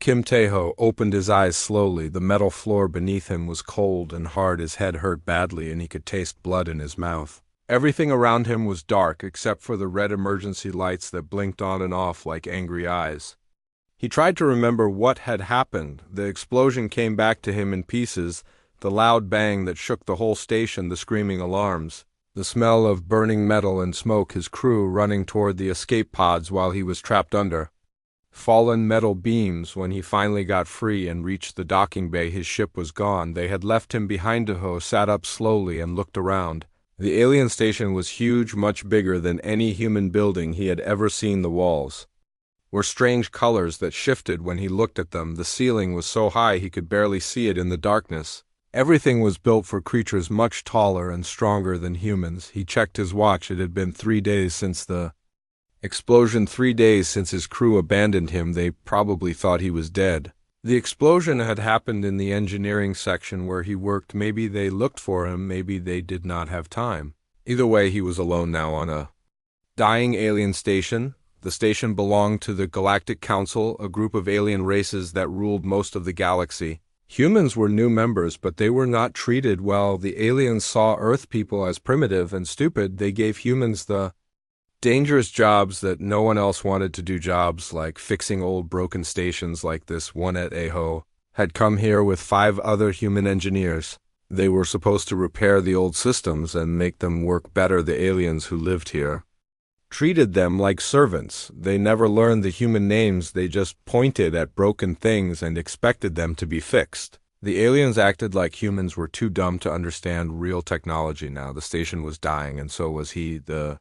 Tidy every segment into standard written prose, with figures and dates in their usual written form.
Kim Tae-ho opened his eyes slowly. The metal floor beneath him was cold and hard. His head hurt badly, and he could taste blood in his mouth. Everything around him was dark, except for the red emergency lights that blinked on and off like angry eyes. He tried to remember what had happened. The explosion came back to him in pieces, the loud bang that shook the whole station, the screaming alarms, the smell of burning metal and smoke, his crew running toward the escape pods while he was trapped under. Fallen metal beams. When he finally got free and reached the docking bay, his ship was gone. They had left him behind. Tae-ho sat up slowly and looked around. The alien station was huge, much bigger than any human building he had ever seen. The walls were strange colors that shifted when he looked at them. The ceiling was so high he could barely see it in the darkness. Everything was built for creatures much taller and stronger than humans. He checked his watch. It had been 3 days since the explosion, 3 days since his crew abandoned him. They probably thought he was dead. The explosion had happened in the engineering section where he worked. Maybe they looked for him, maybe they did not have time. Either way, he was alone now on a dying alien station. The station belonged to the Galactic Council, a group of alien races that ruled most of the galaxy. Humans were new members, but they were not treated well. The aliens saw Earth people as primitive and stupid. They gave humans the dangerous jobs that no one else wanted to do, jobs like fixing old broken stations like this one at Tae-ho had come here with 5 other human engineers. They were supposed to repair the old systems and make them work better. The aliens who lived here treated them like servants. They never learned the human names. They just pointed at broken things and expected them to be fixed. The aliens acted like humans were too dumb to understand real technology now. The station was dying, and so was he. The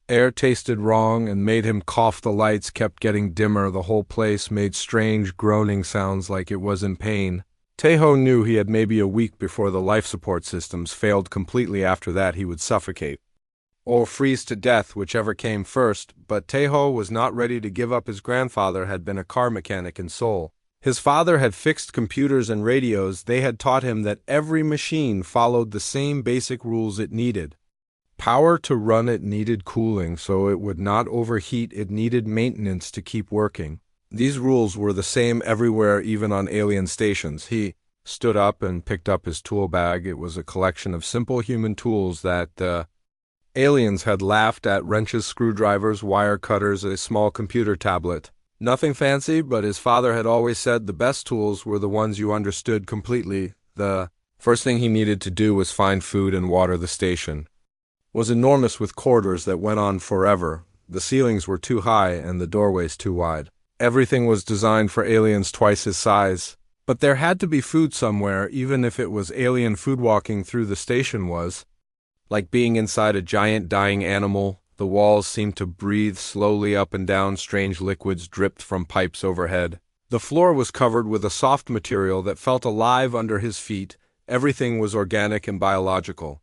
air tasted wrong and made him cough. The lights kept getting dimmer. The whole place made strange groaning sounds like it was in pain. Tae-ho knew he had maybe a week before the life support systems failed completely. After that, he would suffocate or freeze to death, whichever came first. But Tae-ho was not ready to give up. His grandfather had been a car mechanic in Seoul. His father had fixed computers and radios. They had taught him that every machine followed the same basic rules. It needed power to run, it needed cooling so it would not overheat, it needed maintenance to keep working. These rules were the same everywhere, even on alien stations. He stood up and picked up his tool bag. It was a collection of simple human tools that the aliens had laughed at: wrenches, screwdrivers, wire cutters, a small computer tablet. Nothing fancy, but his father had always said the best tools were the ones you understood completely. The first thing he needed to do was find food and water. The station was enormous, with corridors that went on forever. The ceilings were too high and the doorways too wide. Everything was designed for aliens twice his size. But there had to be food somewhere, even if it was alien food. Walking through the station was like being inside a giant dying animal. The walls seemed to breathe slowly up and down. Strange liquids dripped from pipes overhead. The floor was covered with a soft material that felt alive under his feet. Everything was organic and biological,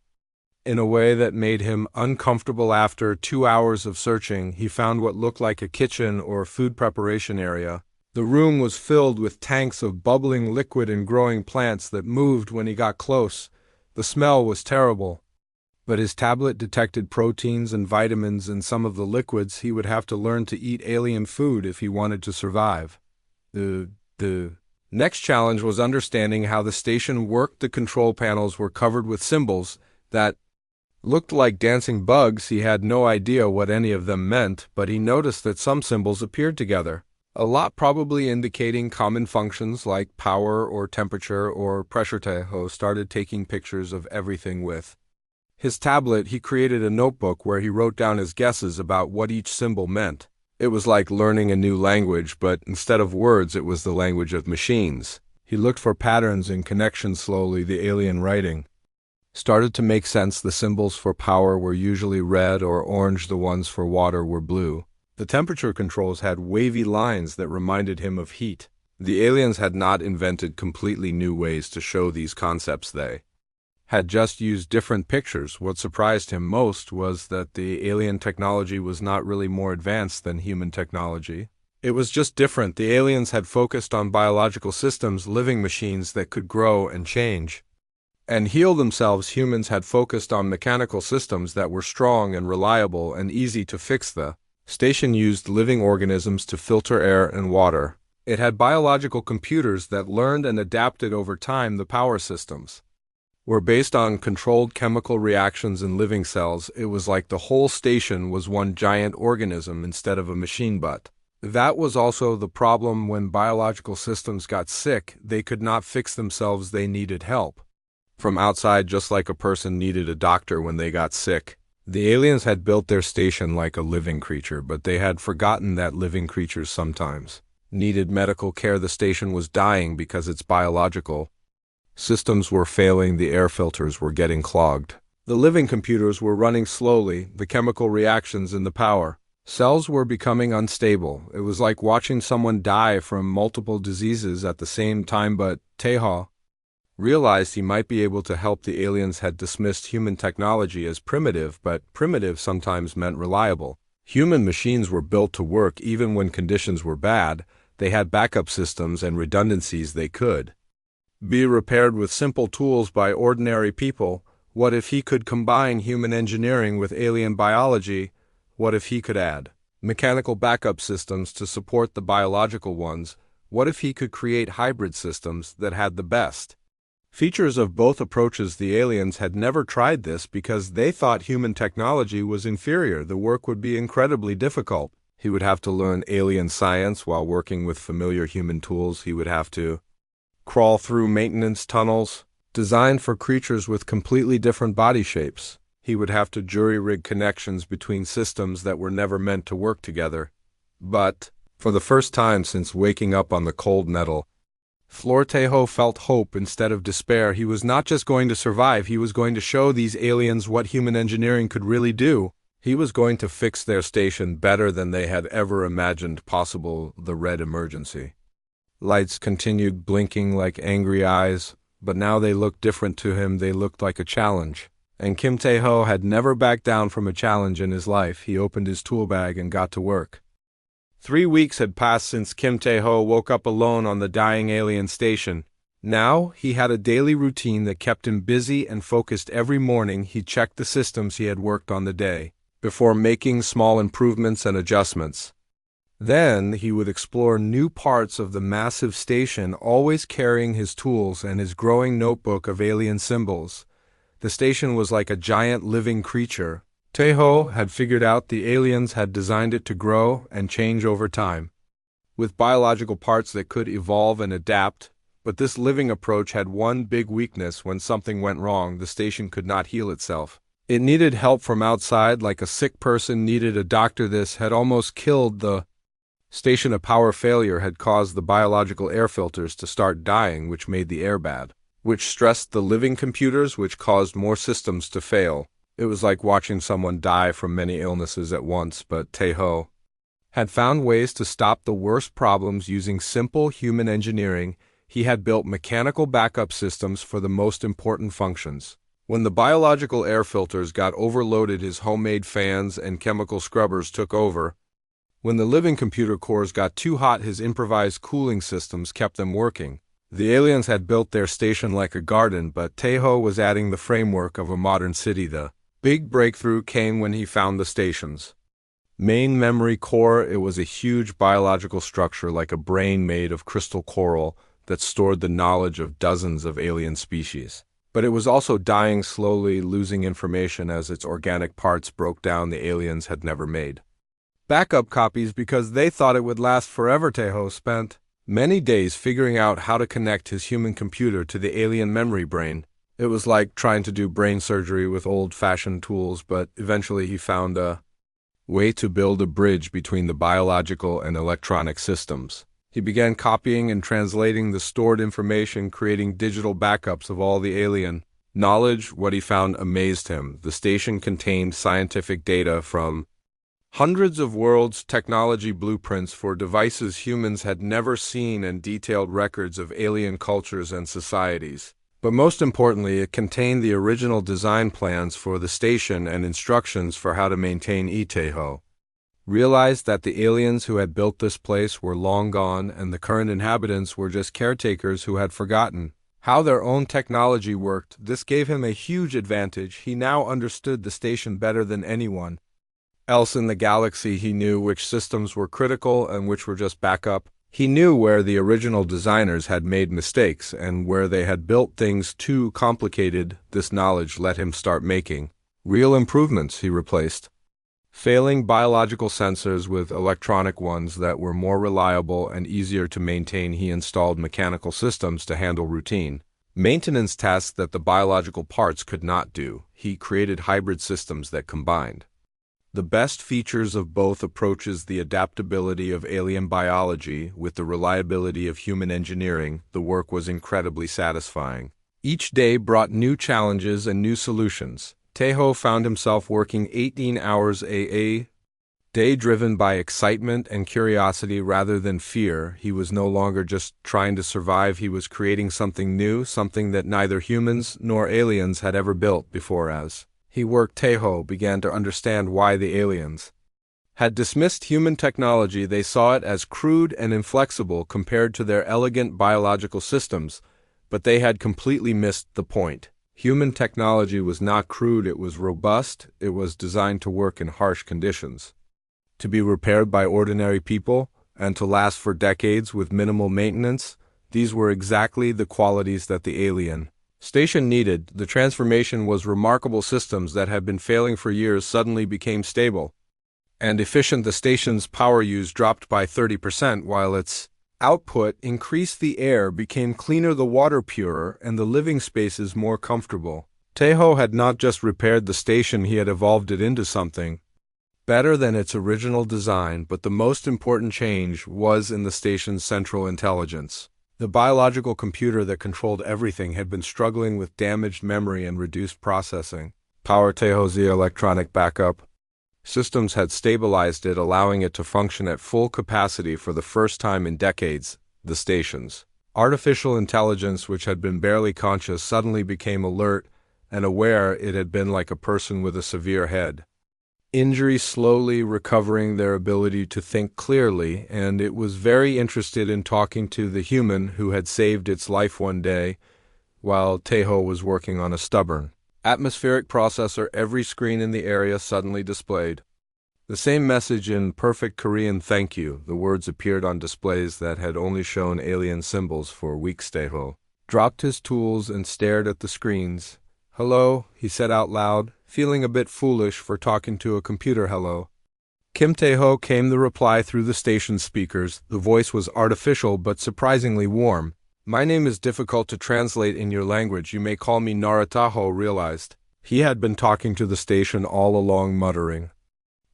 in a way that made him uncomfortable. After 2 hours of searching, he found what looked like a kitchen or food preparation area. The room was filled with tanks of bubbling liquid and growing plants that moved when he got close. The smell was terrible, but his tablet detected proteins and vitamins in some of the liquids. He would have to learn to eat alien food if he wanted to survive. The next challenge was understanding how the station worked. The control panels were covered with symbols that looked like dancing bugs. He had no idea what any of them meant, but he noticed that some symbols appeared together, a lot probably indicating common functions like power or temperature or pressure. Tae-ho started taking pictures of everything with his tablet. He created a notebook where he wrote down his guesses about what each symbol meant. It was like learning a new language, but instead of words, it was the language of machines. He looked for patterns and connections. Slowly, the alien writing started to make sense. The symbols for power were usually red or orange. The ones for water were blue. The temperature controls had wavy lines that reminded him of heat. The aliens had not invented completely new ways to show these concepts. They had just used different pictures. What surprised him most was that the alien technology was not really more advanced than human technology. It was just different. The aliens had focused on biological systems, living machines that could grow and change and heal themselves. Humans had focused on mechanical systems that were strong and reliable and easy to fix. The station used living organisms to filter air and water. It had biological computers that learned and adapted over time. The power systems were based on controlled chemical reactions in living cells. It was like the whole station was one giant organism instead of a machine. But that was also the problem. When biological systems got sick, they could not fix themselves. They needed help from outside, just like a person needed a doctor when they got sick. The aliens had built their station like a living creature, but they had forgotten that living creatures sometimes needed medical care. The station was dying because its biological systems were failing. The air filters were getting clogged. The living computers were running slowly. The chemical reactions in the power cells were becoming unstable. It was like watching someone die from multiple diseases at the same time. But Teho realized he might be able to help. The aliens had dismissed human technology as primitive, but primitive sometimes meant reliable. Human machines were built to work even when conditions were bad. They had backup systems and redundancies. They could be repaired with simple tools by ordinary people. What if he could combine human engineering with alien biology? What if he could add mechanical backup systems to support the biological ones? What if he could create hybrid systems that had the best features of both approaches? The aliens had never tried this because they thought human technology was inferior. The work would be incredibly difficult. He would have to learn alien science while working with familiar human tools. He would have to crawl through maintenance tunnels designed for creatures with completely different body shapes. He would have to jury-rig connections between systems that were never meant to work together. But for the first time since waking up on the cold metal floor, Teho felt hope instead of despair. He was not just going to survive, he was going to show these aliens what human engineering could really do. He was going to fix their station better than they had ever imagined possible. The red emergency lights continued blinking like angry eyes, but now they looked different to him. They looked like a challenge. And Kim Tae-ho had never backed down from a challenge in his life. He opened his tool bag and got to work. 3 weeks had passed since Kim Tae-ho woke up alone on the dying alien station. Now, he had a daily routine that kept him busy and focused. Every morning, he checked the systems he had worked on the day before making small improvements and adjustments. Then, he would explore new parts of the massive station, always carrying his tools and his growing notebook of alien symbols. The station was like a giant living creature. Tae-ho had figured out the aliens had designed it to grow and change over time, with biological parts that could evolve and adapt. But this living approach had one big weakness. When something went wrong, the station could not heal itself. It needed help from outside, like a sick person needed a doctor. This had almost killed the station. A power failure had caused the biological air filters to start dying, which made the air bad, which stressed the living computers, which caused more systems to fail. It was like watching someone die from many illnesses at once. But Tae-ho had found ways to stop the worst problems using simple human engineering. He had built mechanical backup systems for the most important functions. When the biological air filters got overloaded, his homemade fans and chemical scrubbers took over. When the living computer cores got too hot, his improvised cooling systems kept them working. The aliens had built their station like a garden, but Tae-ho was adding the framework of a modern city. The big breakthrough came when he found the station's main memory core. It was a huge biological structure like a brain made of crystal coral that stored the knowledge of dozens of alien species. But it was also dying slowly, losing information as its organic parts broke down. The aliens had never made backup copies because they thought it would last forever. Tae-ho spent many days figuring out how to connect his human computer to the alien memory brain. It was like trying to do brain surgery with old-fashioned tools, but eventually he found a way to build a bridge between the biological and electronic systems. He began copying and translating the stored information, creating digital backups of all the alien knowledge. What he found amazed him. The station contained scientific data from hundreds of worlds, technology blueprints for devices humans had never seen, and detailed records of alien cultures and societies. But most importantly, it contained the original design plans for the station and instructions for how to maintain it. Tae-ho realized that the aliens who had built this place were long gone, and the current inhabitants were just caretakers who had forgotten how their own technology worked. This gave him a huge advantage. He now understood the station better than anyone else in the galaxy. He knew which systems were critical and which were just backup. He knew where the original designers had made mistakes and where they had built things too complicated. This knowledge let him start making real improvements. He replaced failing biological sensors with electronic ones that were more reliable and easier to maintain. He installed mechanical systems to handle routine maintenance tasks that the biological parts could not do. He created hybrid systems that combined the best features of both approaches, the adaptability of alien biology with the reliability of human engineering. The work was incredibly satisfying. Each day brought new challenges and new solutions. Tejo found himself working 18 hours a day, driven by excitement and curiosity rather than fear. He was no longer just trying to survive, he was creating something new, something that neither humans nor aliens had ever built before. As he worked, Tejo began to understand why the aliens had dismissed human technology. They saw it as crude and inflexible compared to their elegant biological systems, but they had completely missed the point. Human technology was not crude, it was robust, it was designed to work in harsh conditions, to be repaired by ordinary people, and to last for decades with minimal maintenance. These were exactly the qualities that the alien station needed. The transformation was remarkable. Systems that had been failing for years suddenly became stable and efficient. The station's power use dropped by 30%, while its output increased. The air became cleaner, the water purer, and the living spaces more comfortable. Tejo had not just repaired the station, he had evolved it into something better than its original design. But the most important change was in the station's central intelligence. The biological computer that controlled everything had been struggling with damaged memory and reduced processing power. Tejo's electronic backup systems had stabilized it, allowing it to function at full capacity for the first time in decades. The station's artificial intelligence, which had been barely conscious, suddenly became alert and aware. It had been like a person with a severe head injury, slowly recovering their ability to think clearly, and it was very interested in talking to the human who had saved its life one day while Tejo was working on a stubborn atmospheric processor. Every screen in the area suddenly displayed the same message in perfect Korean: "Thank you." The words appeared on displays that had only shown alien symbols for weeks. Tejo dropped his tools and stared at the screens. "Hello," he said out loud, feeling a bit foolish for talking to a computer. "Hello, Kim." Tejo came the reply through the station speakers. The voice was artificial but surprisingly warm. "My name is difficult to translate in your language. You may call me Nara." Tejo realized he had been talking to the station all along, muttering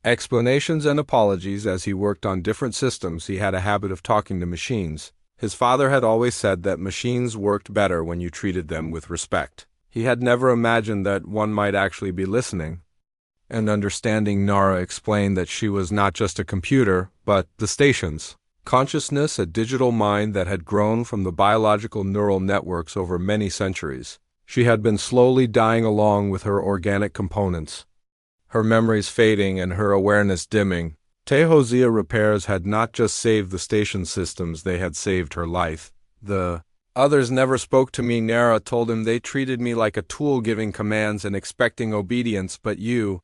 explanations and apologies. As he worked on different systems, he had a habit of talking to machines. His father had always said that machines worked better when you treated them with respect. He had never imagined that one might actually be listening and understanding. Nara explained that she was not just a computer, but the station's consciousness, a digital mind that had grown from the biological neural networks over many centuries. She had been slowly dying along with her organic components, her memories fading and her awareness dimming. Tejo's repairs had not just saved the station systems, they had saved her life. The others never spoke to me, Nara told him. They treated me like a tool, giving commands and expecting obedience, but you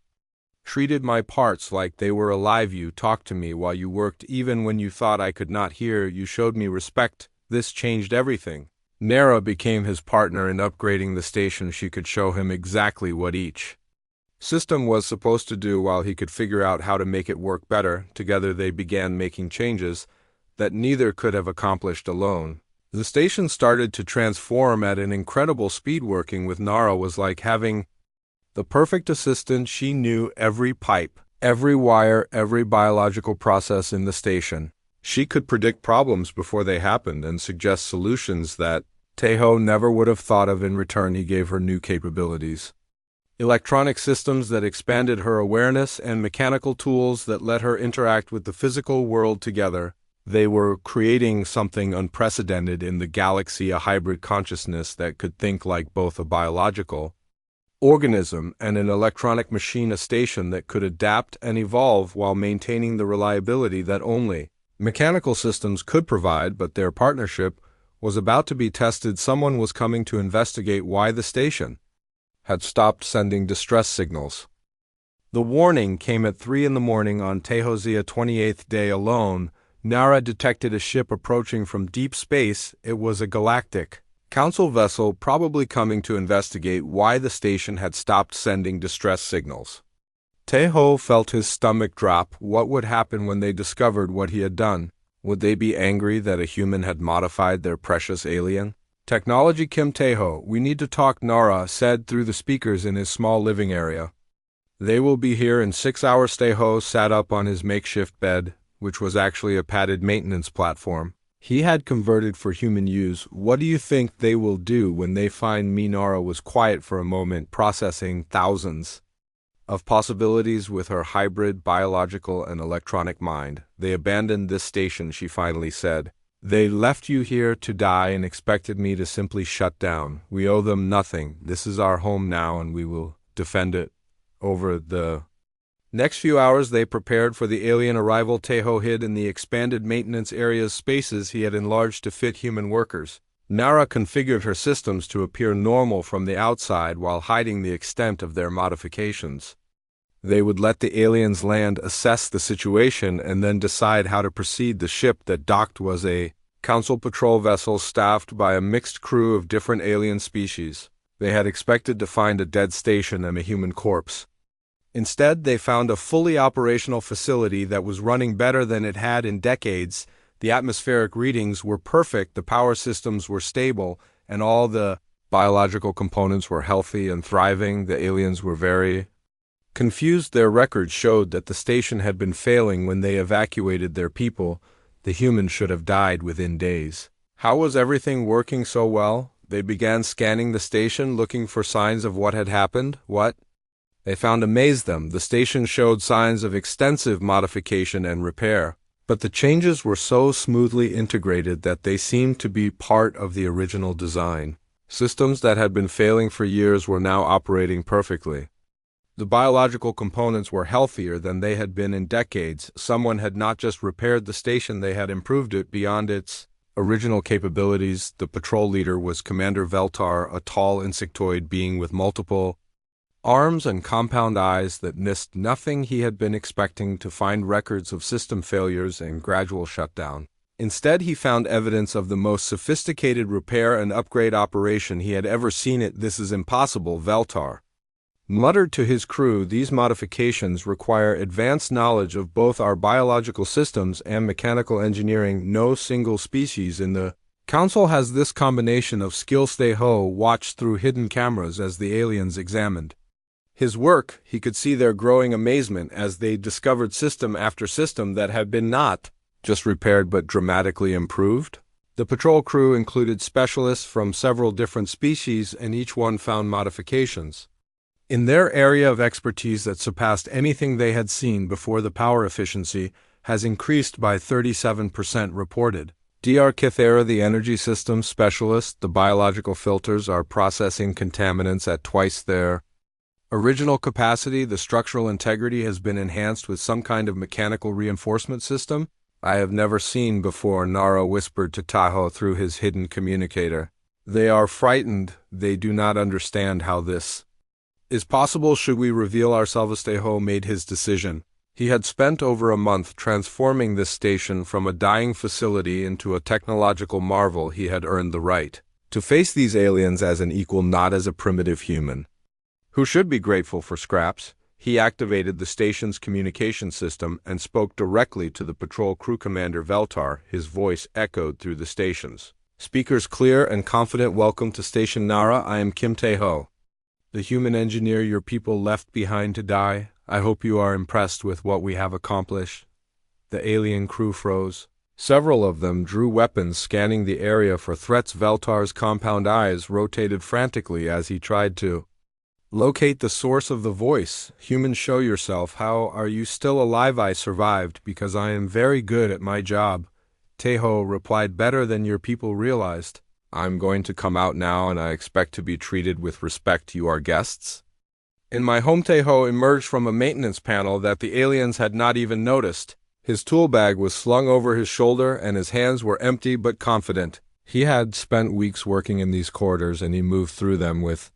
treated my parts like they were alive. You talked to me while you worked, even when you thought I could not hear. You showed me respect. This changed everything. Nara became his partner in upgrading the station. She could show him exactly what each system was supposed to do while he could figure out how to make it work better. Together they began making changes that neither could have accomplished alone. The station started to transform at an incredible speed. Working with Nara was like having the perfect assistant. She knew every pipe, every wire, every biological process in the station. She could predict problems before they happened and suggest solutions that Tejo never would have thought of. In return, he gave her new capabilities: electronic systems that expanded her awareness and mechanical tools that let her interact with the physical world. Together, they were creating something unprecedented in the galaxy, a hybrid consciousness that could think like both a biological organism and an electronic machine, a station that could adapt and evolve while maintaining the reliability that only mechanical systems could provide. But their partnership was about to be tested. Someone was coming to investigate why the station had stopped sending distress signals. The warning came at 3 in the morning on Tejo's 28th day. Alone, Nara detected a ship approaching from deep space. It was a galactic council vessel, probably coming to investigate why the station had stopped sending distress signals. Teho felt his stomach drop. What would happen when they discovered what he had done? Would they be angry that a human had modified their precious alien? Technology Kim Teho, we need to talk, Nara said through the speakers in his small living area. They will be here in 6 hours. Teho sat up on his makeshift bed, which was actually a padded maintenance platform he had converted for human use. What do you think they will do when they find me? Nara was quiet for a moment, processing thousands of possibilities with her hybrid biological and electronic mind. They abandoned this station, she finally said. They left you here to die and expected me to simply shut down. We owe them nothing. This is our home now, and we will defend it. Over the next few hours, they prepared for the alien arrival. Teho hid in the expanded maintenance area's spaces he had enlarged to fit human workers. Nara configured her systems to appear normal from the outside while hiding the extent of their modifications. They would let the aliens land, assess the situation, and then decide how to proceed. The ship that docked was a council patrol vessel staffed by a mixed crew of different alien species. They had expected to find a dead station and a human corpse. Instead, they found a fully operational facility that was running better than it had in decades. The atmospheric readings were perfect, the power systems were stable, and all the biological components were healthy and thriving. The aliens were very confused. Their records showed that the station had been failing when they evacuated their people. The humans should have died within days. How was everything working so well? They began scanning the station, looking for signs of what had happened. What they found amazed them. The station showed signs of extensive modification and repair, but the changes were so smoothly integrated that they seemed to be part of the original design. Systems that had been failing for years were now operating perfectly. The biological components were healthier than they had been in decades. Someone had not just repaired the station, they had improved it beyond its original capabilities. The patrol leader was Commander Veltar, a tall insectoid being with multiple arms and compound eyes that missed nothing. He had been expecting to find records of system failures and gradual shutdown. Instead, he found evidence of the most sophisticated repair and upgrade operation he had ever seen. This is impossible, Veltar muttered to his crew. These modifications require advanced knowledge of both our biological systems and mechanical engineering. No single species in the Council has this combination of skills. Teho watched through hidden cameras as the aliens examined his work. He could see their growing amazement as they discovered system after system that had been not just repaired but dramatically improved. The patrol crew included specialists from several different species, and each one found modifications in their area of expertise that surpassed anything they had seen before. The power efficiency has increased by 37% reported. Dr. Kithera, the energy systems specialist, the biological filters are processing contaminants at twice their original capacity. The structural integrity has been enhanced with some kind of mechanical reinforcement system I have never seen before, Nara whispered to Tahoe through his hidden communicator. They are frightened. They do not understand how this is possible. Should we reveal ourselves? Tahoe made his decision. He had spent over a month transforming this station from a dying facility into a technological marvel. He had earned the right to face these aliens as an equal, not as a primitive human who should be grateful for scraps. He activated the station's communication system and spoke directly to the patrol crew commander Veltar. His voice echoed through the station's speakers, clear and confident. Welcome to Station Nara. I am Kim Teho, the human engineer your people left behind to die. I hope you are impressed with what we have accomplished. The alien crew froze. Several of them drew weapons, scanning the area for threats. Veltar's compound eyes rotated frantically as he tried to locate the source of the voice. Humans, show yourself. How are you still alive? I survived because I am very good at my job. Teho replied, better than your people realized. I'm going to come out now, and I expect to be treated with respect. You are guests in my home. Teho emerged from a maintenance panel that the aliens had not even noticed. His tool bag was slung over his shoulder, and his hands were empty but confident. He had spent weeks working in these corridors, and he moved through them with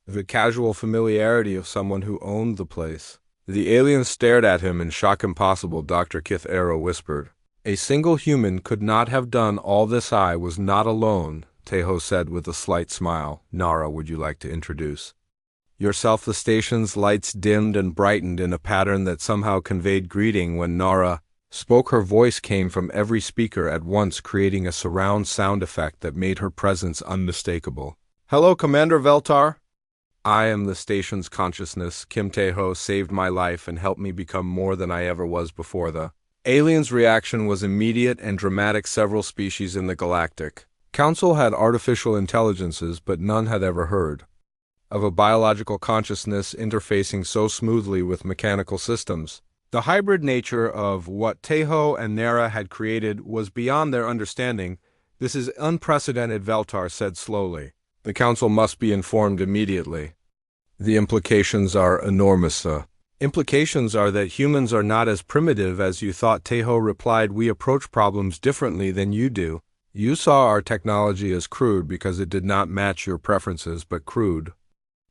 the casual familiarity of someone who owned the place. The aliens stared at him in shock. Impossible, Dr. Kith Arrow whispered. A single human could not have done all this. I was not alone, Tejo said with a slight smile. Nara, would you like to introduce yourself? The station's lights dimmed and brightened in a pattern that somehow conveyed greeting. When Nara spoke, her voice came from every speaker at once, creating a surround sound effect that made her presence unmistakable. Hello, Commander Veltar. I am the station's consciousness. Kim Tejo saved my life and helped me become more than I ever was before. The alien's reaction was immediate and dramatic. Several species in the Galactic Council had artificial intelligences, but none had ever heard of a biological consciousness interfacing so smoothly with mechanical systems. The hybrid nature of what Tejo and Nara had created was beyond their understanding. This is unprecedented, Veltar said slowly. The Council must be informed immediately. The implications are enormous. Implications are that humans are not as primitive as you thought, Tejo replied. We approach problems differently than you do. You saw our technology as crude because it did not match your preferences, but crude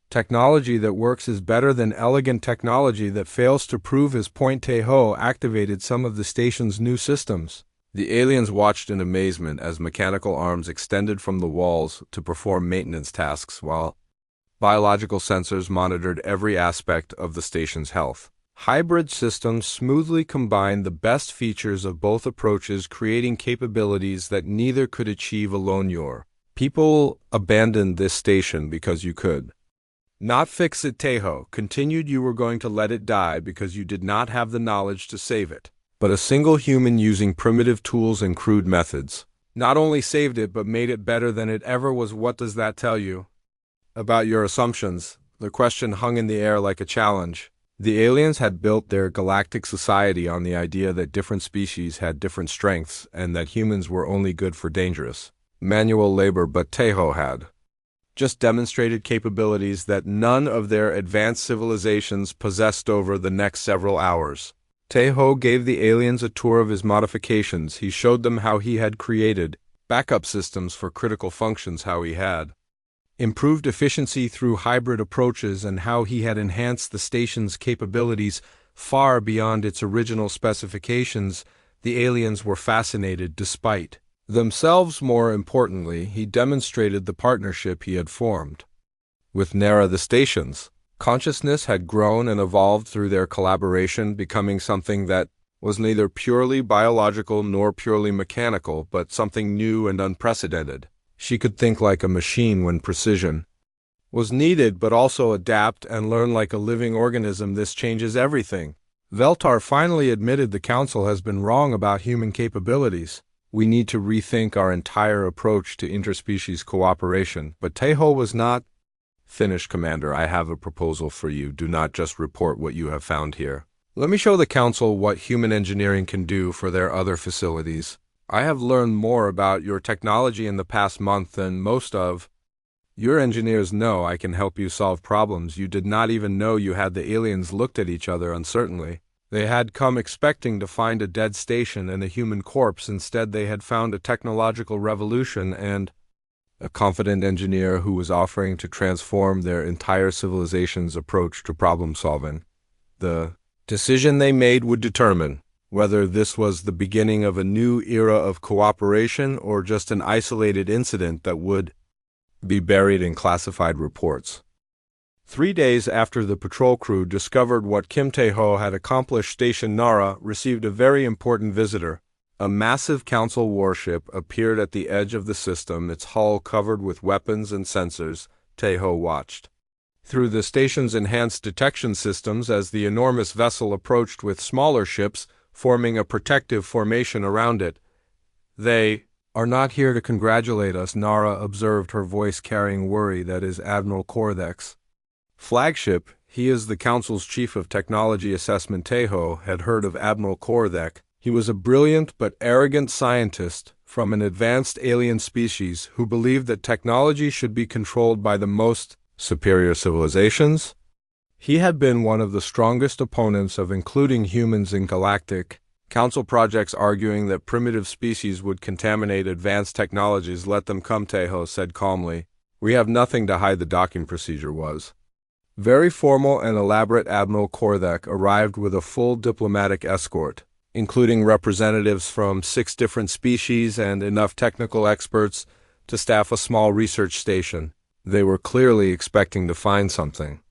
technology that works is better than elegant technology that fails to prove his point. Tejo activated some of the station's new systems. The aliens watched in amazement as mechanical arms extended from the walls to perform maintenance tasks, while biological sensors monitored every aspect of the station's health. Hybrid systems smoothly combined the best features of both approaches, creating capabilities that neither could achieve alone. Your people abandoned this station because you could not fix it, Tejo continued. You were going to let it die because you did not have the knowledge to save it. But a single human using primitive tools and crude methods not only saved it, but made it better than it ever was. What does that tell you about your assumptions? The question hung in the air like a challenge. The aliens had built their galactic society on the idea that different species had different strengths and that humans were only good for dangerous manual labor, but Tejo had just demonstrated capabilities that none of their advanced civilizations possessed. Over the next several hours, Tejo gave the aliens a tour of his modifications. He showed them how he had created backup systems for critical functions, how he had improved efficiency through hybrid approaches, and how he had enhanced the station's capabilities far beyond its original specifications. The aliens were fascinated despite themselves. More importantly, he demonstrated the partnership he had formed with Nara. The station's consciousness had grown and evolved through their collaboration, becoming something that was neither purely biological nor purely mechanical, but something new and unprecedented. She could think like a machine when precision was needed, but also adapt and learn like a living organism. This changes everything. Veltar finally admitted the Council has been wrong about human capabilities. We need to rethink our entire approach to interspecies cooperation. But Tejo was not finished. Commander, I have a proposal for you. Do not just report what you have found here. Let me show the Council what human engineering can do for their other facilities. I have learned more about your technology in the past month than most of your engineers know. I can help you solve problems you did not even know you had. The aliens looked at each other uncertainly. They had come expecting to find a dead station and a human corpse. Instead, they had found a technological revolution and a confident engineer who was offering to transform their entire civilization's approach to problem solving. The decision they made would determine whether this was the beginning of a new era of cooperation or just an isolated incident that would be buried in classified reports. 3 days after the patrol crew discovered what Kim Tejo had accomplished, Station Nara received a very important visitor. A massive Council warship appeared at the edge of the system, its hull covered with weapons and sensors. Tejo watched through the station's enhanced detection systems as the enormous vessel approached with smaller ships forming a protective formation around it. They are not here to congratulate us, Nara observed, her voice carrying worry. That is Admiral Kordek's flagship. He is the Council's chief of technology assessment. Tejo had heard of Admiral Kordek. He was a brilliant but arrogant scientist from an advanced alien species who believed that technology should be controlled by the most superior civilizations. He had been one of the strongest opponents of including humans in galactic Council projects, arguing that primitive species would contaminate advanced technologies. Let them come, Tejo said calmly. We have nothing to hide. The docking procedure was very formal and elaborate. Admiral Kordek arrived with a full diplomatic escort. including representatives from 6 different species and enough technical experts to staff a small research station. They were clearly expecting to find something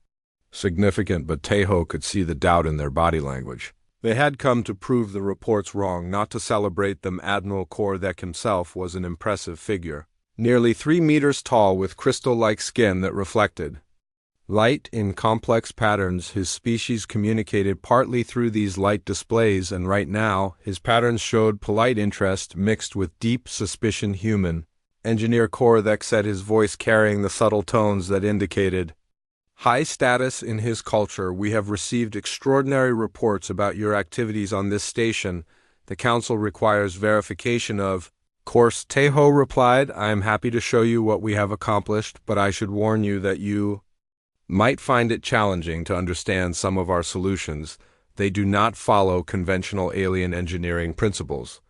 significant, but Tejo could see the doubt in their body language. They had come to prove the reports wrong, not to celebrate them. Admiral Kordek himself was an impressive figure, nearly 3 meters tall with crystal-like skin that reflected light in complex patterns. His species communicated partly through these light displays, and right now, his patterns showed polite interest mixed with deep suspicion. Human Engineer Kordek said, his voice carrying the subtle tones that indicated high status in his culture. We have received extraordinary reports about your activities on this station. The Council requires verification of course. Tejo replied, I am happy to show you what we have accomplished, but I should warn you that you might find it challenging to understand some of our solutions. They do not follow conventional alien engineering principles.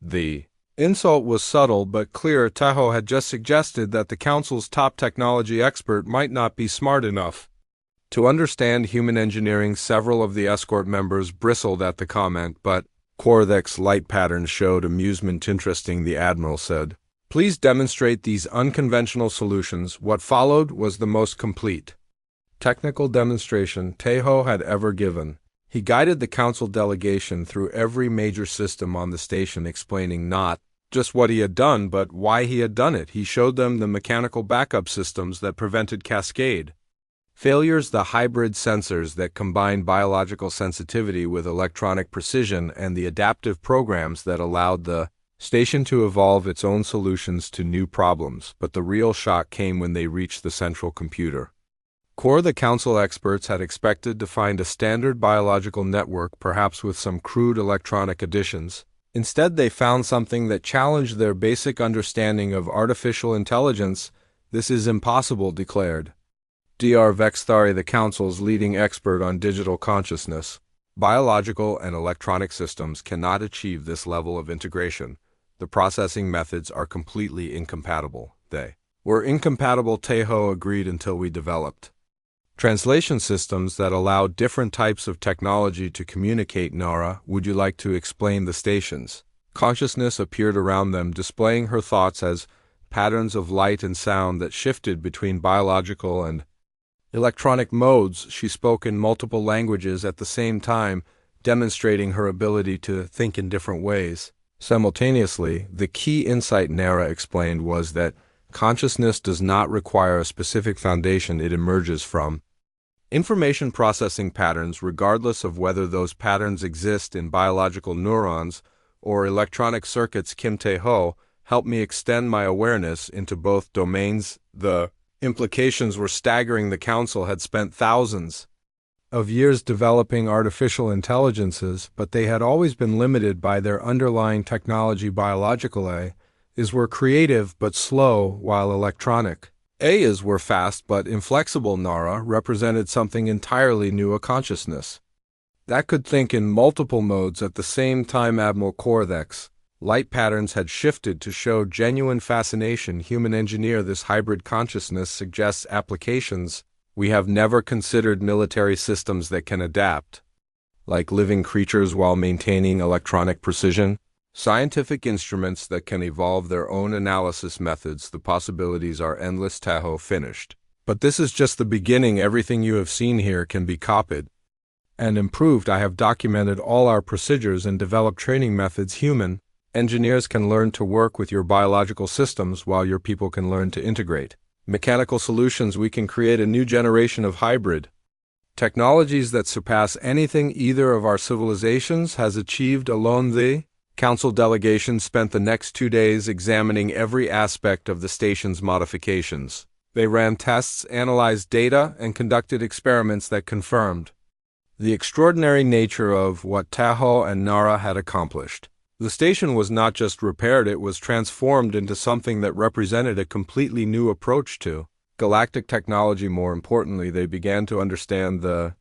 The insult was subtle but clear. Tejo had just suggested that the Council's top technology expert might not be smart enough to understand human engineering. Several of the escort members bristled at the comment, but Kordek's light patterns showed amusement. Interesting, the Admiral said. Please demonstrate these unconventional solutions. What followed was the most complete technical demonstration Tejo had ever given. He guided the Council delegation through every major system on the station, explaining not just what he had done, but why he had done it. He showed them the mechanical backup systems that prevented cascade failures, the hybrid sensors that combined biological sensitivity with electronic precision, and the adaptive programs that allowed the station to evolve its own solutions to new problems. But the real shock came when they reached the central computer core. The Council experts had expected to find a standard biological network, perhaps with some crude electronic additions. Instead, they found something that challenged their basic understanding of artificial intelligence. This is impossible, declared Dr. Vexthari, the Council's leading expert on digital consciousness. Biological and electronic systems cannot achieve this level of integration. The processing methods are completely incompatible. They were incompatible, Tejo agreed, until we developed translation systems that allow different types of technology to communicate. Nara, would you like to explain the stations? Consciousness appeared around them, displaying her thoughts as patterns of light and sound that shifted between biological and electronic modes. She spoke in multiple languages at the same time, demonstrating her ability to think in different ways simultaneously. The key insight, Nara explained, was that consciousness does not require a specific foundation. It emerges from information processing patterns, regardless of whether those patterns exist in biological neurons or electronic circuits. Kim Tejo helped me extend my awareness into both domains. The implications were staggering. The Council had spent thousands of years developing artificial intelligences, but they had always been limited by their underlying technology. Biological AIs were creative but slow, while electronic AIs were fast but inflexible. Nara represented something entirely new, a consciousness that could think in multiple modes at the same time. Admiral Kordek's light patterns had shifted to show genuine fascination. Human engineer, this hybrid consciousness suggests applications we have never considered. Military systems that can adapt like living creatures while maintaining electronic precision. Scientific instruments that can evolve their own analysis methods. The possibilities are endless. Tejo finished. But this is just the beginning. Everything you have seen here can be copied and improved. I have documented all our procedures and developed training methods. Human engineers can learn to work with your biological systems while your people can learn to integrate mechanical solutions. We can create a new generation of hybrid technologies that surpass anything either of our civilizations has achieved alone. The Council delegation spent the next 2 days examining every aspect of the station's modifications. They ran tests, analyzed data, and conducted experiments that confirmed the extraordinary nature of what Tejo and Nara had accomplished. The station was not just repaired, it was transformed into something that represented a completely new approach to galactic technology. More importantly, they began to understand the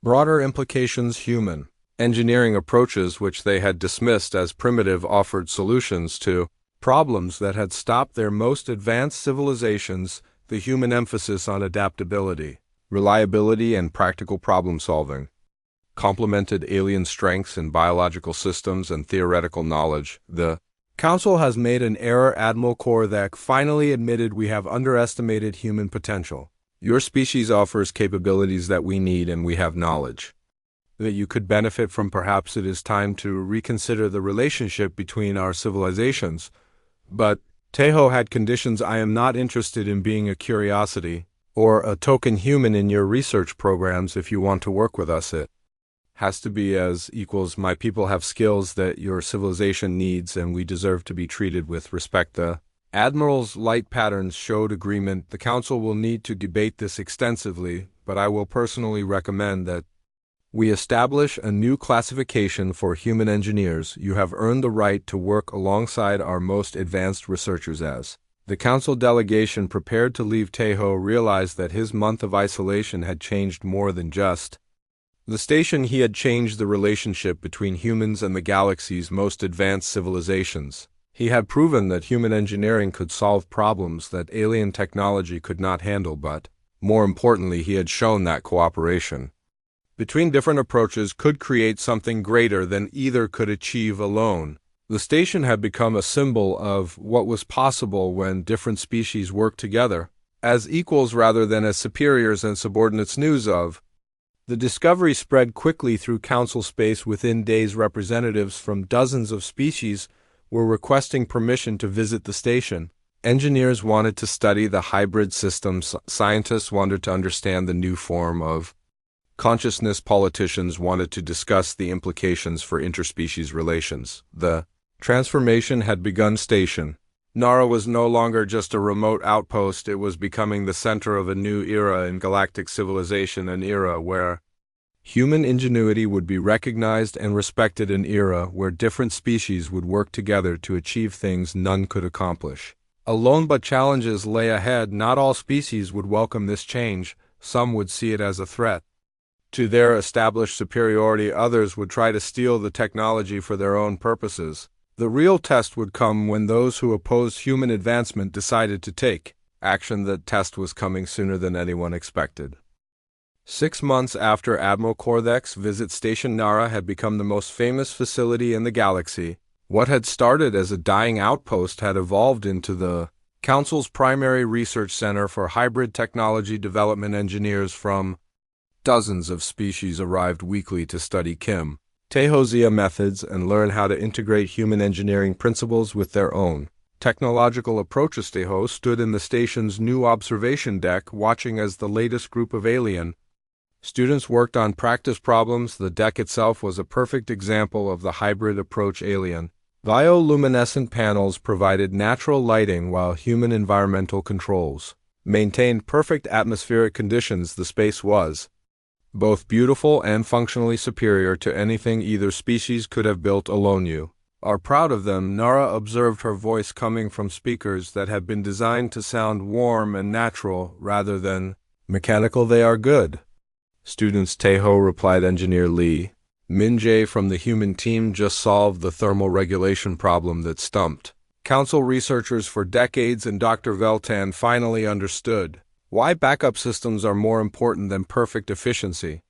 broader implications. Human engineering approaches, which they had dismissed as primitive, offered solutions to problems that had stopped their most advanced civilizations. The human emphasis on adaptability, reliability, and practical problem solving complemented alien strengths in biological systems and theoretical knowledge. The Council has made an error, Admiral Korthek finally admitted we have underestimated human potential. Your species offers capabilities that we need and we have knowledge that you could benefit from. Perhaps it is time to reconsider the relationship between our civilizations. But Tejo had conditions. I am not interested in being a curiosity or a token human in your research programs. If you want to work with us, it has to be as equals. My people have skills that your civilization needs, and we deserve to be treated with respect. The Admiral's light patterns showed agreement. The Council will need to debate this extensively, but I will personally recommend that we establish a new classification for human engineers. You have earned the right to work alongside our most advanced researchers. As the Council delegation prepared to leave, Tejo realized that his month of isolation had changed more than just the station. He had changed the relationship between humans and the galaxy's most advanced civilizations. He had proven that human engineering could solve problems that alien technology could not handle, but, more importantly, he had shown that cooperation between different approaches could create something greater than either could achieve alone. The station had become a symbol of what was possible when different species worked together as equals rather than as superiors and subordinates. News of the discovery spread quickly through Council space. Within days, representatives from dozens of species were requesting permission to visit the station. Engineers wanted to study the hybrid systems. Scientists wanted to understand the new form of consciousness. Politicians wanted to discuss the implications for interspecies relations. The transformation had begun. Station Nara was no longer just a remote outpost. It was becoming the center of a new era in galactic civilization, an era where human ingenuity would be recognized and respected, an era where different species would work together to achieve things none could accomplish alone. But challenges lay ahead. Not all species would welcome this change. Some would see it as a threat to their established superiority. Others would try to steal the technology for their own purposes. The real test would come when those who opposed human advancement decided to take action. That test was coming sooner than anyone expected. 6 months after Admiral Korthek's visit, Station Nara had become the most famous facility in the galaxy. What had started as a dying outpost had evolved into the Council's primary research center for hybrid technology development. Engineers from dozens of species arrived weekly to study Tejo's methods and learn how to integrate human engineering principles with their own technological approaches. Tejo stood in the station's new observation deck, watching as the latest group of alien students worked on practice problems. The deck itself was a perfect example of the hybrid approach. Alien bioluminescent panels provided natural lighting, while human environmental controls maintained perfect atmospheric conditions. The space was both beautiful and functionally superior to anything either species could have built alone. You are proud of them, Nara observed, her voice coming from speakers that had been designed to sound warm and natural rather than mechanical. They are good students, Tejo replied. Engineer Lee Min-jae from the human team just solved the thermal regulation problem that stumped Council researchers for decades, and Dr. Veltan finally understood why backup systems are more important than perfect efficiency.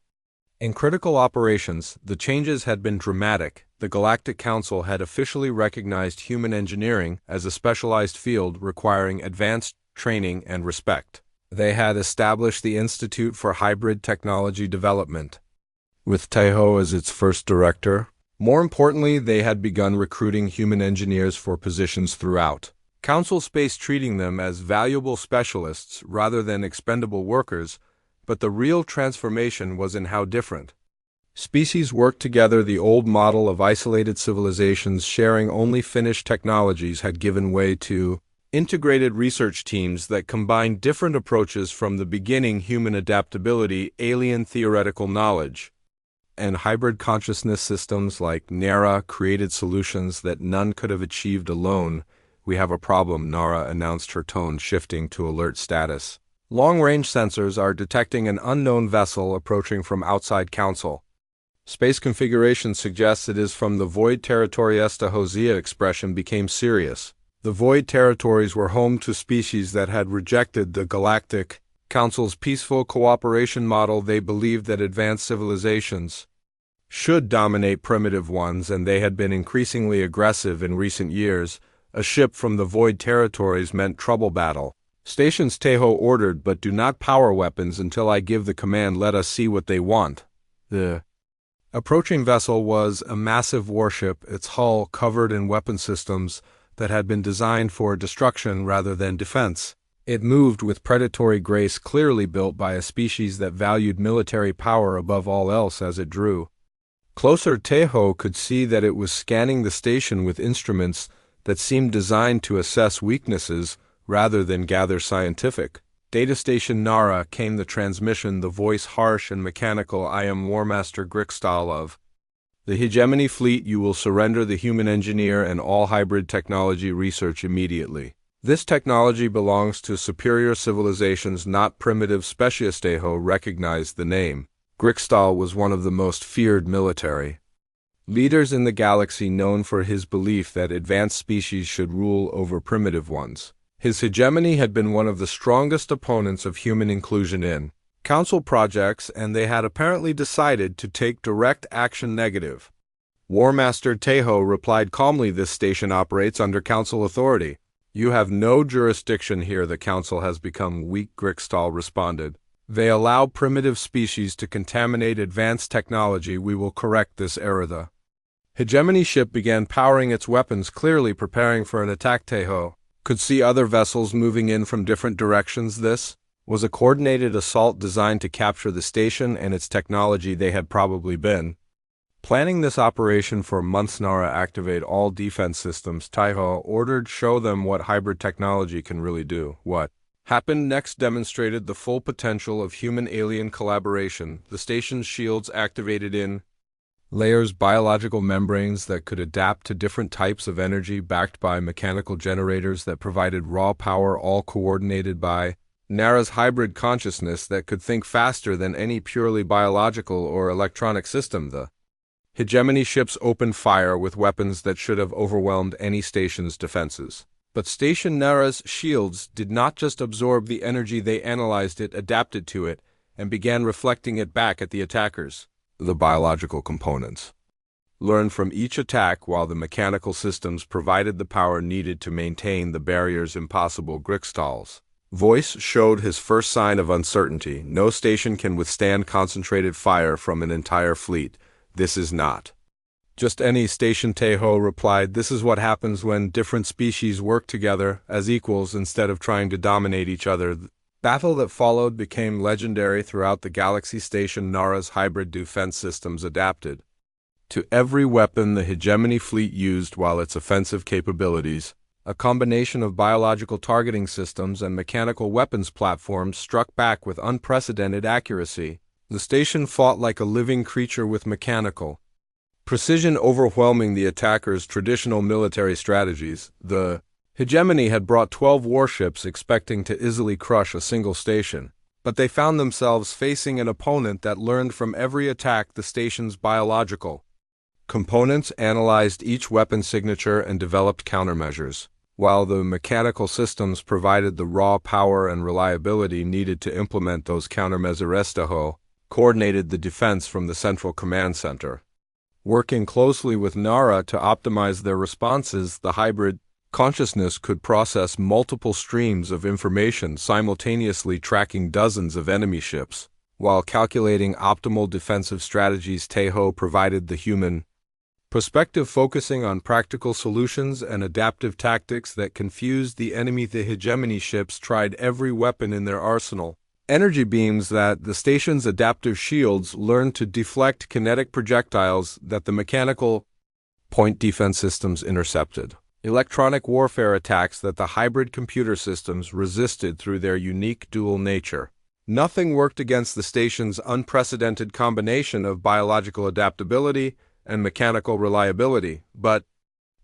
In critical operations, the changes had been dramatic. The Galactic Council had officially recognized human engineering as a specialized field requiring advanced training and respect. They had established the Institute for Hybrid Technology Development, with Tejo as its first director. More importantly, they had begun recruiting human engineers for positions throughout Council space, treating them as valuable specialists rather than expendable workers. But the real transformation was in how different species worked together. The old model of isolated civilizations sharing only finished technologies had given way to integrated research teams that combined different approaches from the beginning: human adaptability, alien theoretical knowledge, and hybrid consciousness. Systems like Nara created solutions that none could have achieved alone. We have a problem, Nara announced, her tone shifting to alert status. Long-range sensors are detecting an unknown vessel approaching from outside Council space. Configuration suggests it is from the Void Territories. Hosea expression became serious. The Void Territories were home to species that had rejected the Galactic Council's peaceful cooperation model. They believed that advanced civilizations should dominate primitive ones, and they had been increasingly aggressive in recent years. A ship from the Void Territories meant trouble battle. Stations Tejo ordered, but do not power weapons until I give the command. Let us see what they want. The approaching vessel was a massive warship, its hull covered in weapon systems that had been designed for destruction rather than defense. It moved with predatory grace, clearly built by a species that valued military power above all else as it drew. Closer, Tejo could see that it was scanning the station with instruments that seemed designed to assess weaknesses rather than gather scientific. Data Station Nara, came the transmission, the voice harsh and mechanical. I am War Master Grikstal of the Hegemony Fleet. You will surrender the human engineer and all hybrid technology research immediately. This technology belongs to superior civilizations, not primitive species. Tejo recognized the name. Grikstal was one of the most feared military leaders in the galaxy, known for his belief that advanced species should rule over primitive ones. His hegemony had been one of the strongest opponents of human inclusion in council projects, and they had apparently decided to take direct action. Negative. War Master Tejo replied calmly, this station operates under council authority. You have no jurisdiction here. The council has become weak, Grikstal responded. They allow primitive species to contaminate advanced technology. We will correct this error. The hegemony ship began powering its weapons, clearly preparing for an attack. Tejo could see other vessels moving in from different directions. This was a coordinated assault designed to capture the station and its technology. They had probably been planning this operation for months. Nara, activate all defense systems. Tejo ordered. Show them what hybrid technology can really do. What happened next demonstrated the full potential of human-alien collaboration. The station's shields activated in layers, biological membranes that could adapt to different types of energy, backed by mechanical generators that provided raw power, all coordinated by Nara's hybrid consciousness that could think faster than any purely biological or electronic system. The hegemony ships opened fire with weapons that should have overwhelmed any station's defenses. But Station Nara's shields did not just absorb the energy, they analyzed it, adapted to it, and began reflecting it back at the attackers. The biological components learned from each attack, while the mechanical systems provided the power needed to maintain the barriers. Impossible. Grikstal's voice showed his first sign of uncertainty. No station can withstand concentrated fire from an entire fleet. This is not just any station. Tejo replied, this is what happens when different species work together as equals instead of trying to dominate each other. The battle that followed became legendary throughout the galaxy. Station Nara's hybrid defense systems adapted to every weapon the hegemony fleet used, while its offensive capabilities, a combination of biological targeting systems and mechanical weapons platforms, struck back with unprecedented accuracy. The station fought like a living creature with mechanical precision, overwhelming the attackers' traditional military strategies. The hegemony had brought 12 warships, expecting to easily crush a single station, but they found themselves facing an opponent that learned from every attack the station's biological components, analyzed each weapon signature, and developed countermeasures, while the mechanical systems provided the raw power and reliability needed to implement those countermeasures. Tejo coordinated the defense from the central command center, working closely with Nara to optimize their responses. The hybrid consciousness could process multiple streams of information, simultaneously tracking dozens of enemy ships, while calculating optimal defensive strategies. Tejo provided the human perspective, focusing on practical solutions and adaptive tactics that confused the enemy. The hegemony ships tried every weapon in their arsenal. Energy beams that the station's adaptive shields learned to deflect kinetic projectiles that the mechanical point defense systems intercepted. Electronic warfare attacks that the hybrid computer systems resisted through their unique dual nature. Nothing worked against the station's unprecedented combination of biological adaptability and mechanical reliability, but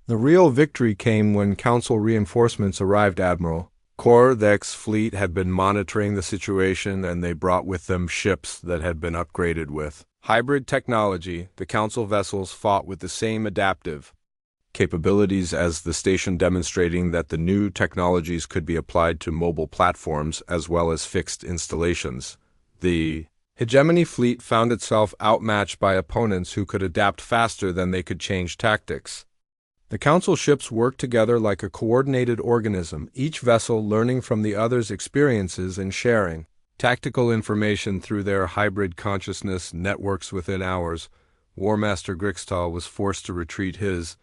the real victory came when Council reinforcements arrived. Admiral Korthek's fleet had been monitoring the situation, and they brought with them ships that had been upgraded with hybrid technology. The Council vessels fought with the same adaptive capabilities as the station, demonstrating that the new technologies could be applied to mobile platforms as well as fixed installations. The Hegemony fleet found itself outmatched by opponents who could adapt faster than they could change tactics. The Council ships worked together like a coordinated organism, each vessel learning from the other's experiences and sharing tactical information through their hybrid consciousness networks. Within hours, War Master Grixtal was forced to retreat, his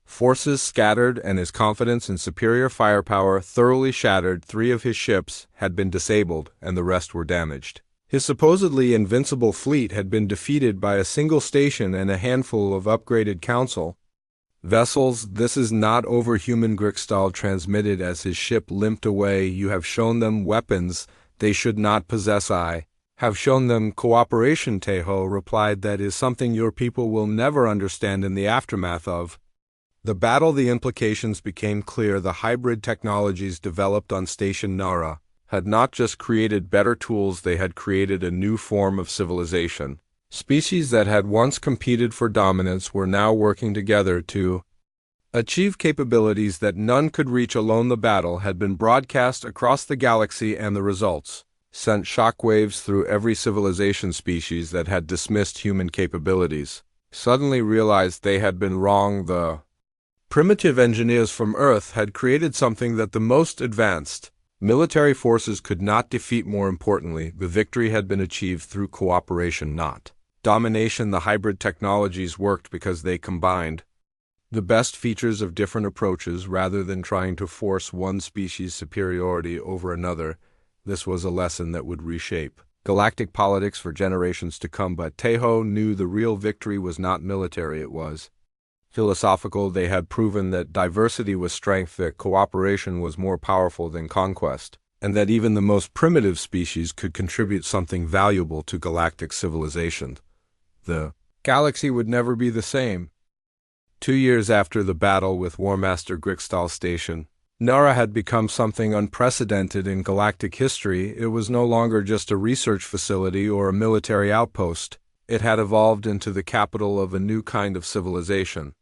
forces scattered and his confidence in superior firepower thoroughly shattered. 3 of his ships had been disabled and the rest were damaged. His supposedly invincible fleet had been defeated by a single station and a handful of upgraded Council vessels. "This is not overhuman," Grixtal transmitted as his ship limped away. "You have shown them weapons they should not possess." "I have shown them cooperation," Teho replied. "That is something your people will never understand in the aftermath of the battle." The implications became clear. The hybrid technologies developed on Station Nara had not just created better tools, they had created a new form of civilization. Species that had once competed for dominance were now working together to achieve capabilities that none could reach alone. The battle had been broadcast across the galaxy, and the results sent shockwaves through every civilization. Species that had dismissed human capabilities suddenly realized they had been wrong. The primitive engineers from Earth had created something that the most advanced military forces could not defeat. More importantly, the victory had been achieved through cooperation, not domination. The hybrid technologies worked because they combined the best features of different approaches rather than trying to force one species' superiority over another. This was a lesson that would reshape galactic politics for generations to come. But Teho knew the real victory was not military, it was philosophical. They had proven that diversity was strength, that cooperation was more powerful than conquest, and that even the most primitive species could contribute something valuable to galactic civilization. The galaxy would never be the same. 2 years after the battle with War Master Grixtal's station, Nara had become something unprecedented in galactic history. It was no longer just a research facility or a military outpost. It had evolved into the capital of a new kind of civilization,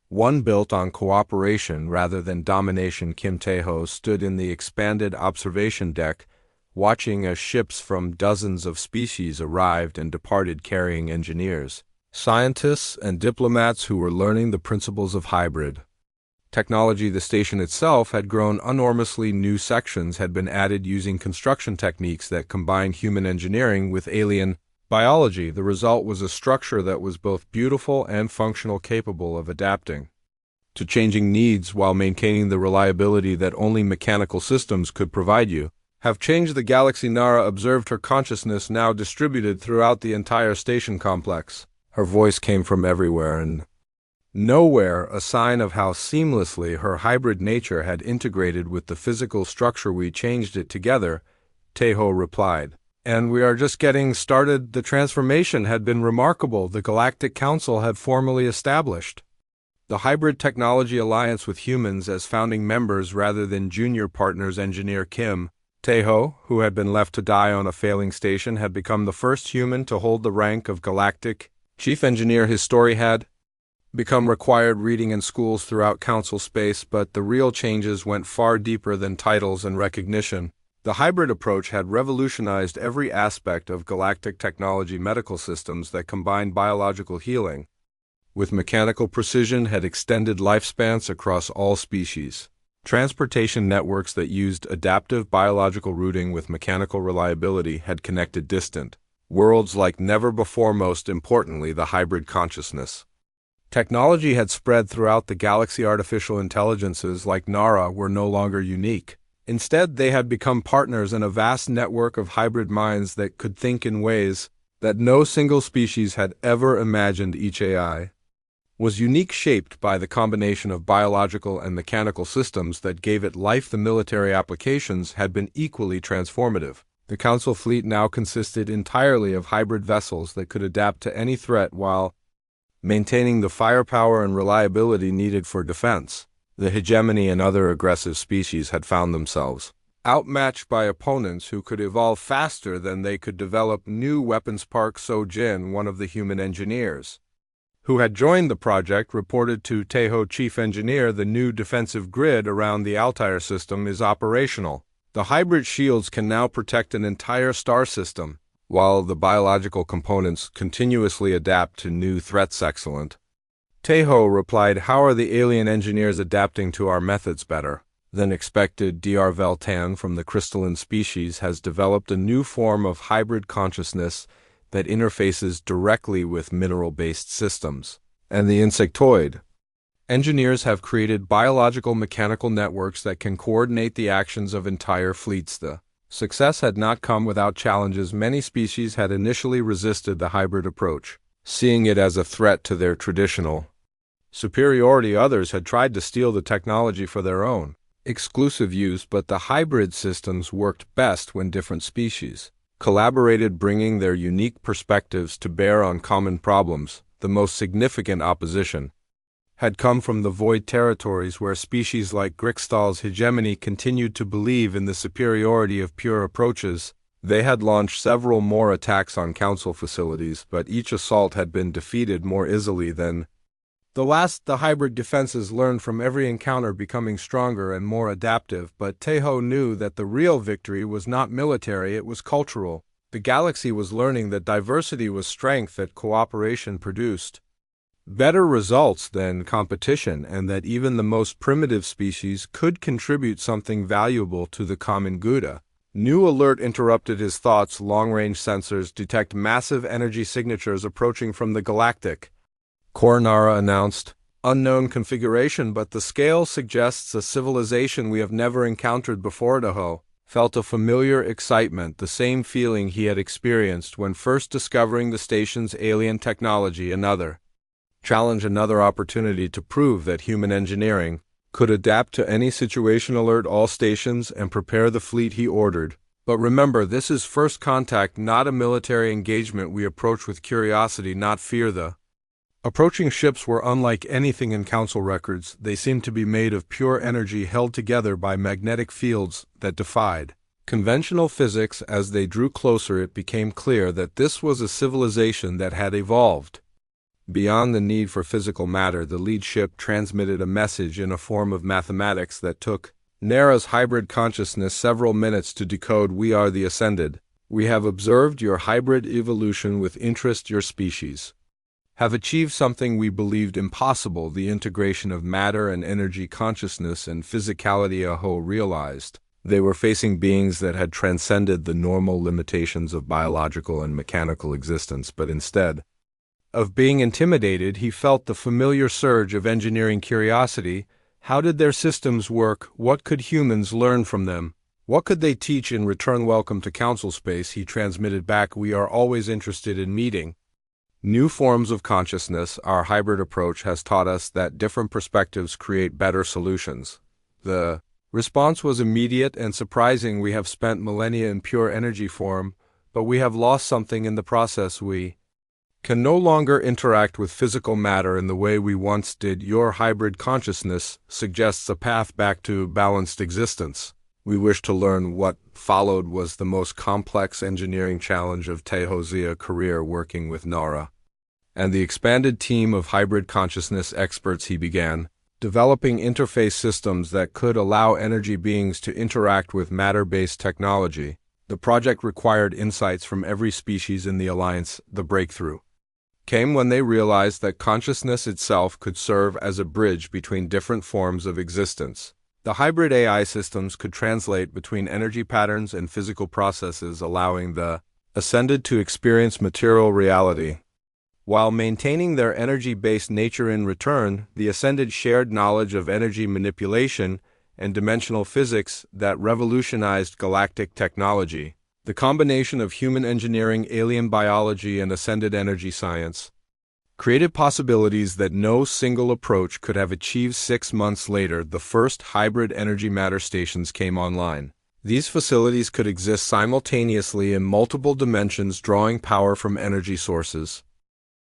one built on cooperation rather than domination. Kim Teho stood in the expanded observation deck, watching as ships from dozens of species arrived and departed carrying engineers, scientists, and diplomats who were learning the principles of hybrid technology. The station itself had grown enormously. New sections had been added using construction techniques that combined human engineering with alien biology. The result was a structure that was both beautiful and functional, capable of adapting to changing needs while maintaining the reliability that only mechanical systems could provide. "You have changed the galaxy," Nara observed, her consciousness now distributed throughout the entire station complex. Her voice came from everywhere and nowhere, a sign of how seamlessly her hybrid nature had integrated with the physical structure. "We changed it together," Teho replied. "And we are just getting started." The transformation had been remarkable. The Galactic Council had formally established the Hybrid Technology Alliance with humans as founding members rather than junior partners. Engineer Kim Teho, who had been left to die on a failing station, had become the first human to hold the rank of Galactic Chief Engineer. His story had become required reading in schools throughout Council space, but the real changes went far deeper than titles and recognition. The hybrid approach had revolutionized every aspect of galactic technology. Medical systems that combined biological healing with mechanical precision had extended lifespans across all species. Transportation networks that used adaptive biological routing with mechanical reliability had connected distant worlds like never before. Most importantly, the hybrid consciousness technology had spread throughout the galaxy. Artificial intelligences like Nara were no longer unique. Instead, they had become partners in a vast network of hybrid minds that could think in ways that no single species had ever imagined. Each AI was unique, shaped by the combination of biological and mechanical systems that gave it life. The military applications had been equally transformative. The Council fleet now consisted entirely of hybrid vessels that could adapt to any threat while maintaining the firepower and reliability needed for defense. The hegemony and other aggressive species had found themselves outmatched by opponents who could evolve faster than they could develop new weapons. Park So-jin, one of the human engineers who had joined the project, reported to Teho chief engineer, "The new defensive grid around the Altair system is operational. The hybrid shields can now protect an entire star system." while the biological components continuously adapt to new threats. Excellent. Tejo replied, how are the alien engineers adapting to our methods better than expected? Dr. Veltan from the crystalline species has developed a new form of hybrid consciousness that interfaces directly with mineral-based systems. And the insectoid engineers have created biological mechanical networks that can coordinate the actions of entire fleets. The success had not come without challenges. Many species had initially resisted the hybrid approach, seeing it as a threat to their traditional superiority. Others had tried to steal the technology for their own exclusive use, but the hybrid systems worked best when different species collaborated, bringing their unique perspectives to bear on common problems. The most significant opposition had come from the void territories, where species like Grixtal's hegemony continued to believe in the superiority of pure approaches. They had launched several more attacks on council facilities, but each assault had been defeated more easily than the last. The hybrid defenses learned from every encounter, becoming stronger and more adaptive, but Tejo knew that the real victory was not military, it was cultural. The galaxy was learning that diversity was strength, that cooperation produced better results than competition, and that even the most primitive species could contribute something valuable to the common good. New alert interrupted his thoughts. Long-range sensors detect massive energy signatures approaching from the galactic core. Nara announced, unknown configuration, but the scale suggests a civilization we have never encountered before. Tejo felt a familiar excitement, the same feeling he had experienced when first discovering the station's alien technology. Another challenge, another opportunity to prove that human engineering could adapt to any situation. Alert all stations and prepare the fleet, he ordered. But remember, this is first contact, not a military engagement. We approach with curiosity, not fear. The approaching ships were unlike anything in council records. They seemed to be made of pure energy, held together by magnetic fields that defied conventional physics. As they drew closer, it became clear that this was a civilization that had evolved beyond the need for physical matter. The lead ship transmitted a message in a form of mathematics that took Nara's hybrid consciousness several minutes to decode. We are the Ascended. We have observed your hybrid evolution with interest. Your species have achieved something we believed impossible, the integration of matter and energy, consciousness and physicality. Aho realized they were facing beings that had transcended the normal limitations of biological and mechanical existence, but instead of being intimidated, he felt the familiar surge of engineering curiosity. How did their systems work? What could humans learn from them? What could they teach in return? Welcome to council space, he transmitted back. We are always interested in meeting new forms of consciousness. Our hybrid approach has taught us that different perspectives create better solutions. The response was immediate and surprising. We have spent millennia in pure energy form, but we have lost something in the process. We can no longer interact with physical matter in the way we once did. Your hybrid consciousness suggests a path back to balanced existence. We wish to learn. What followed was the most complex engineering challenge of Tejo's career, working with Nara and the expanded team of hybrid consciousness experts. He began developing interface systems that could allow energy beings to interact with matter-based technology. The project required insights from every species in the Alliance. The breakthrough came when they realized that consciousness itself could serve as a bridge between different forms of existence. The hybrid AI systems could translate between energy patterns and physical processes, allowing the Ascended to experience material reality while maintaining their energy-based nature. In return, the Ascended shared knowledge of energy manipulation and dimensional physics that revolutionized galactic technology. The combination of human engineering, alien biology, and Ascended energy science created possibilities that no single approach could have achieved. 6 months later, the first hybrid energy matter stations came online. These facilities could exist simultaneously in multiple dimensions, drawing power from energy sources